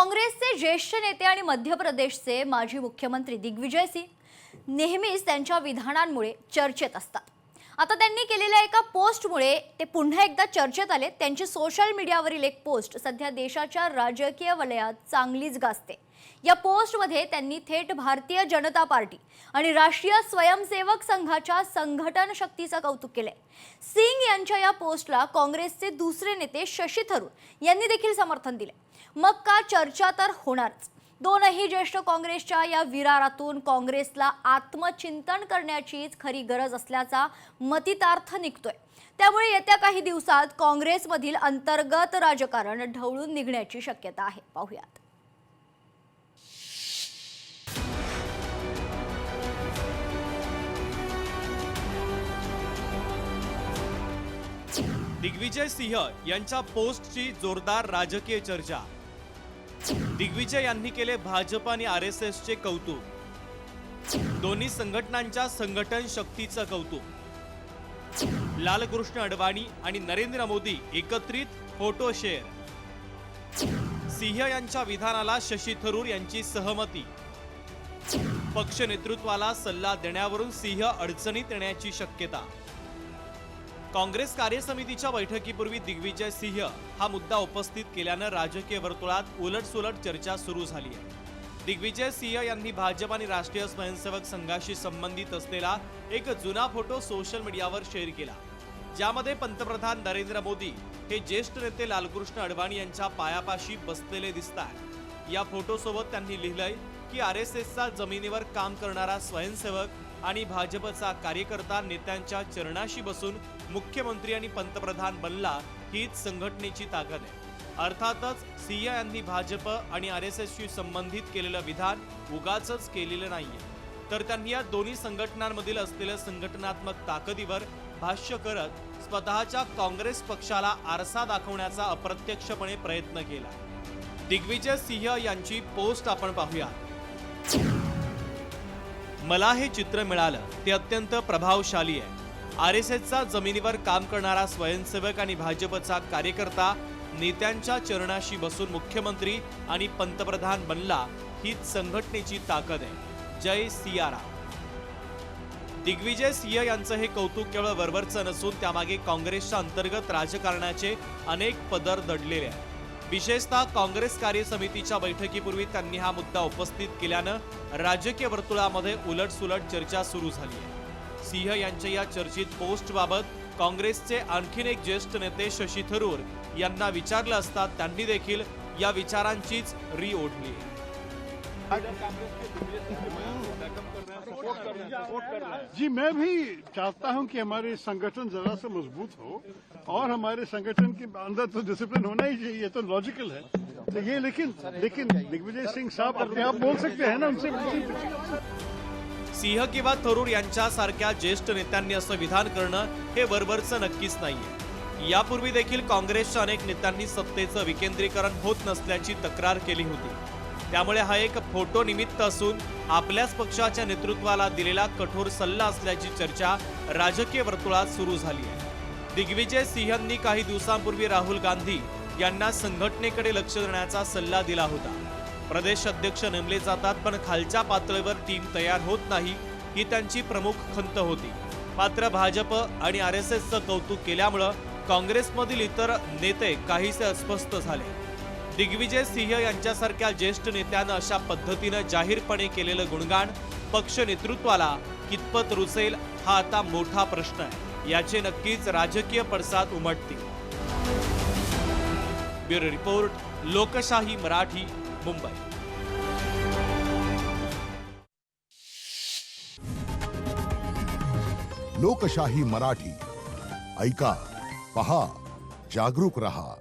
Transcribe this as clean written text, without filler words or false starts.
काँग्रेसचे ज्येष्ठ नेते आणि मध्य प्रदेशचे माजी मुख्यमंत्री दिग्विजय सिंग नेहमीच त्यांच्या विधानांमुळे चर्चेत असतात। आता त्यांनी केलेल्या एका पोस्टमुळे ते पुन्हा एकदा चर्चेत आले। त्यांची सोशल मीडियावरील एक पोस्ट सध्या देशाच्या राजकीय वलयात चांगलीच गाजते। या पोस्टमध्ये त्यांनी थेट भारतीय जनता पार्टी आणि राष्ट्रीय स्वयंसेवक संघाच्या संघटन शक्तीचं कौतुक केलंय। सिंग यांच्या या पोस्टला काँग्रेसचे दुसरे नेते शशी थरूर यांनी देखील समर्थन दिले। मग का चर्चा तर होणारच। दोनही ज्येष्ठ काँग्रेसच्या या विरारातून काँग्रेसला आत्मचिंतन करण्याचीच खरी गरज असल्याचा मतितार्थ निघतोय। त्यामुळे येत्या काही दिवसात काँग्रेसमधील अंतर्गत राजकारण ढवळून निघण्याची शक्यता आहे। पाहूयात। दिग्विजय सिंह यांच्या पोस्टची जोरदार राजकीय चर्चा। दिग्विजय यांनी केले भाजप आणि आरएसएसचे कौतुक। दोन्ही संघटनांच्या संघटन शक्तीचं कौतुक। लालकृष्ण अडवाणी आणि नरेंद्र मोदी एकत्रित फोटो शेअर। सिंह यांच्या विधानाला शशी थरूर यांची सहमती। पक्ष नेतृत्वाला सल्ला देण्यावरून सिंह अडचणीत येण्याची शक्यता। काँग्रेस कार्यसमितीच्या बैठकीपूर्वी दिग्विजय सिंह हा मुद्दा उपस्थित केल्यानं राजकीय वर्तुळात उलटसुलट चर्चा सुरू झाली आहे। दिग्विजय सिंह यांनी भाजप आणि राष्ट्रीय स्वयंसेवक संघाशी संबंधित असलेला एक जुना फोटो सोशल मीडियावर शेअर केला, ज्यामध्ये पंतप्रधान नरेंद्र मोदी हे ज्येष्ठ नेते लालकृष्ण अडवाणी यांच्या पायापाशी बसलेले दिसतात। या फोटोसोबत त्यांनी लिहिलंय की आरएसएसचा जमिनीवर काम करणारा स्वयंसेवक आणि भाजपचा कार्यकर्ता नेत्यांच्या चरणाशी बसून मुख्यमंत्री आणि पंतप्रधान बनला हीच संघटनेची ताकद आहे। अर्थातच सिंह यांनी भाजप आणि आरएसएसशी संबंधित केलेलं विधान उगाचच केलेलं नाहीये, तर त्यांनी या दोन्ही संघटनांमधील असलेल्या संघटनात्मक ताकदीवर भाष्य करत स्वतःच्या काँग्रेस पक्षाला आरसा दाखवण्याचा अप्रत्यक्षपणे प्रयत्न केला। दिग्विजय सिंह यांची पोस्ट आपण पाहूया। मला हे चित्र मिळालं ते अत्यंत प्रभावशाली आहे। आरएसएसचा जमिनीवर काम करणारा स्वयंसेवक आणि भाजपचा कार्यकर्ता नेत्यांच्या चरणाशी बसून मुख्यमंत्री आणि पंतप्रधान बनला हीच संघटनेची ताकद आहे। जय सियाराम। दिग्विजय सिंह यांचं हे कौतुक केवळ वरवरचं नसून त्यामागे काँग्रेसच्या अंतर्गत राजकारणाचे अनेक पदर दडलेले आहेत। विशेषतः काँग्रेस कार्यसमितीच्या बैठकीपूर्वी त्यांनी हा मुद्दा उपस्थित केल्यानं राजकीय वर्तुळामध्ये उलटसुलट चर्चा सुरू झाली आहे। सिंह यांच्या या चर्चित पोस्टबाबत काँग्रेसचे आणखीन एक ज्येष्ठ नेते शशी थरूर यांना विचारलं असता त्यांनी देखील या विचारांचीच री ओढली। जी, मैं भी चाहता हूं कि हमारे संगठन जरा सा मजबूत हो और हमारे संगठन के अंदर तो डिसिप्लिन होना ही चाहिए, तो लॉजिकल है। तो ये लेकिन दिग्विजय सिंह साहब अपने आप बोल सकते हैं ना, उनसे सिंह किंवा थरूर यांच्यासारख्या ज्येष्ठ नेत्यांनी असं विधान करणं हे वरवरचं नक्कीच नाहीये। यापूर्वी देखील काँग्रेसच्या अनेक नेत्यांनी सत्तेचं विकेंद्रीकरण होत नसल्याची तक्रार केली होती। त्यामुळे हा एक फोटो निमित्त असून आपल्याच पक्षाच्या नेतृत्वाला दिलेला कठोर सल्ला असल्याची चर्चा राजकीय वर्तुळात सुरू झाली आहे। दिग्विजय सिंहांनी काही दिवसांपूर्वी राहुल गांधी यांना संघटनेकडे लक्ष देण्याचा सल्ला दिला होता। प्रदेश अध्यक्ष नेमले जातात पण खालच्या पातळीवर टीम तयार होत नाही ही त्यांची प्रमुख खंत होती। मात्र भाजप आणि आरएसएसचं कौतुक केल्यामुळे काँग्रेसमधील इतर नेते काहीसे अस्वस्थ झाले। दिग्विजय सिंह यांच्यासारख्या ज्येष्ठ नेत्यानं अशा पद्धतीनं जाहीरपणे केलेलं गुणगान पक्ष नेतृत्वाला कितपत रुचेल हा आता मोठा प्रश्न आहे। याचे नक्कीच राजकीय पडसाद उमटतील। ब्युरो रिपोर्ट, लोकशाही मराठी, मुंबई। लोकशाही मराठी ऐका, पहा, जागरूक रहा।